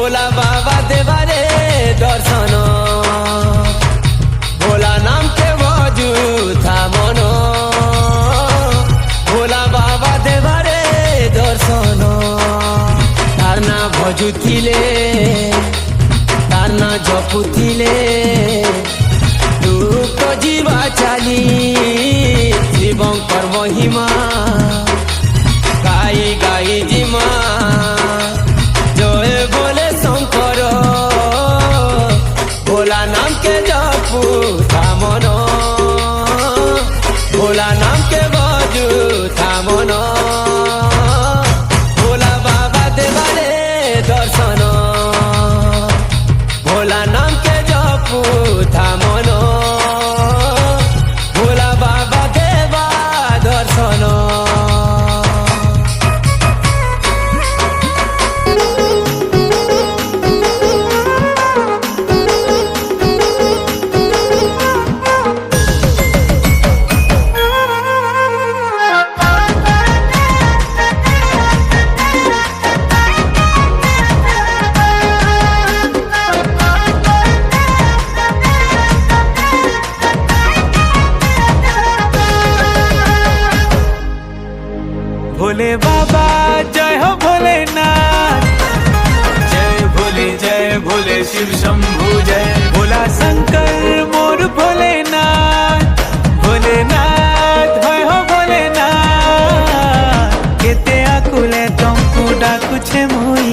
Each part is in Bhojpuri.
भोला बाबा देवारे दर्शन भोला नाम के बाजू था मनो भोला बाबा देवारे दर्शन तार ना भजुथिले तार ना जपुथिले दुख जीवा चाली शिवंकर महिमा गाई गाई जिमा जय बोले शंकर भोला नाम के जपू था मनो भोला नाम के बाजू था मनो भोला बाबा देवारे दर्शन भोला नाम के जपू था मनो भोला बाबा देवा दर्शन भोले बाबा जय हो भोलेनाथ जय भोले शिव शंभु जय भोला शंकर मोर भोलेनाथ भोलेनाथ जय हो भोलेनाथ केते आकुले तुमको डाकुछे मुई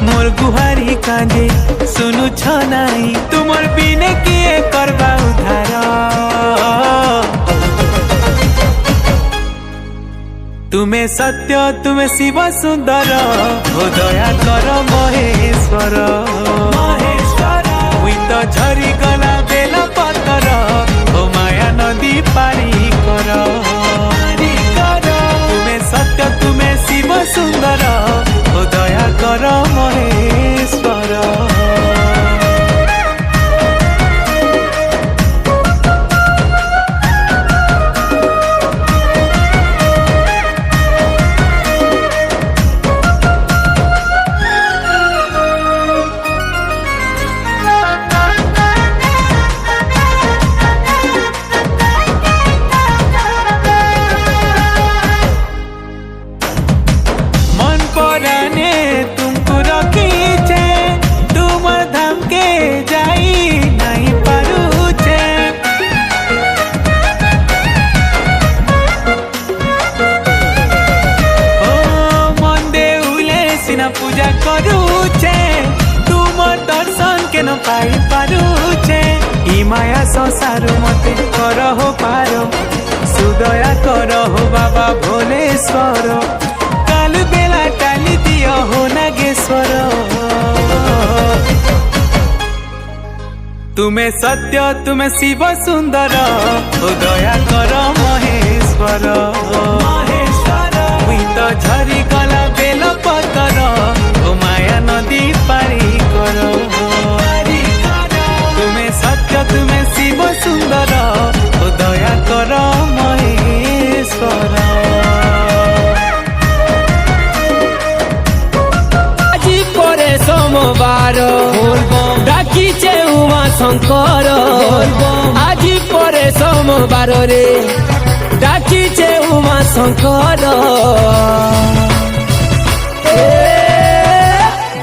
मोर गुहारी कांदे सुनु छनाई तुमर बिने किए करबा उधार तुम्हें सत्य तुम्हें शिव सुंदर हो दया कर महेश्वर मुई तो झरी गला बेल पतर हो माया नदी पारी कर तुम्हें सत्य तुम्हें शिव सुंदर हो दया कर महेश्वर पूजा करूचे तुम दर्शन के न पाई पारुचे ई माया संसार मते करहो पारो सुदया करहो बाबा भोलेश्वर काल बेला टाली दियो हो नागेश्वर तुम्हें सत्य तुम्हें शिव सुंदर हो दया कर महेश्वर मुई तो झरी गला बेल पतर ओ माया नदी पारी कर तुम्हें सत्य तुम्हें शिव सुंदर ओ दया कर महेश्वर আজি পরে সোমবার ডাকিছে উমা শঙ্কর আজি পরে সোমবার রে ডাকিছে উমা শঙ্কর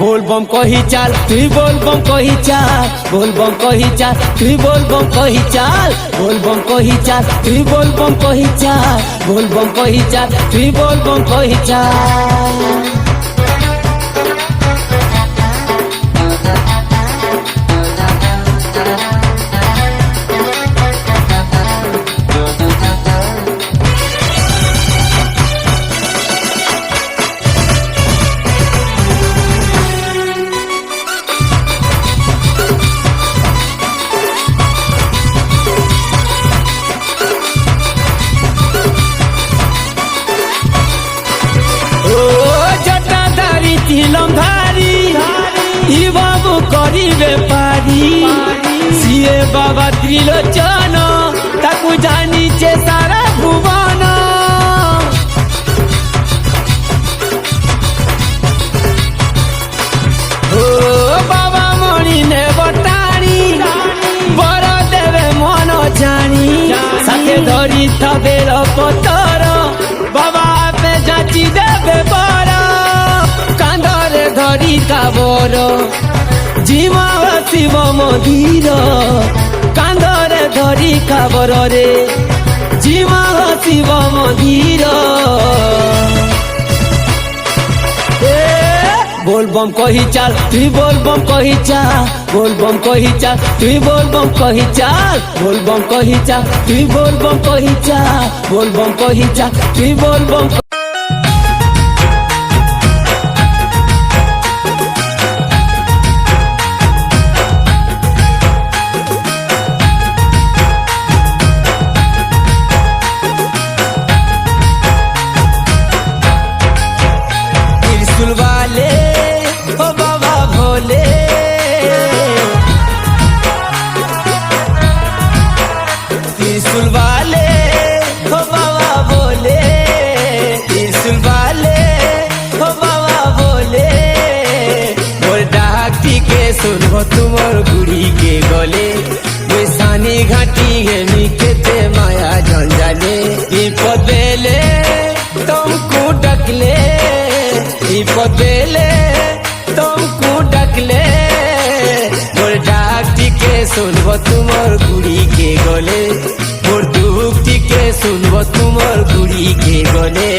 बोलबम कही चाल तुई बोलबम कही चाल बोलबम कही चाल तुई बोलबम कही चाल बोलबम कही चाल तुई बोलबम कही चाल बोलबम कही चाल तुई बोलबम कही चाल लंधारी इ बाबू करिबे पारी सिए बाबा त्रिलोचन ताकू जानिचे सारा भुवन ओ ধরিতা বেল পতর বাবা আপে যাচি দেবে বর কাঁধরে ধরিতা বর জিমা শিব মন্দির কাঁধরে ধরি কাবর রে জিমা শিব মন্দির बोलबम कही चाल तुई बोलबम कही चाल बोलबम कही चाल तुई बोलबम कही चाल बोलबम कही चाल तुई बोलबम कही चाल बोलबम कही चाल तुई बोलबम त्रिशूल वाले ओ बाबा भोले त्रिशूल वाले ओ बाबा भोले त्रिशूल वाले ओ बाबा भोले मोर डाकी के सुनबो तुमर गुड़ी के गले बैसानी घाटी है निकेते माया जंजाले विपद बेले तुमको डकले विपद बेले तुमको डकले मोर डाकटी के सुनबो तुमर गुड़ी के गले मोर दुखटी के सुनबो तुमर गुड़ी के गले।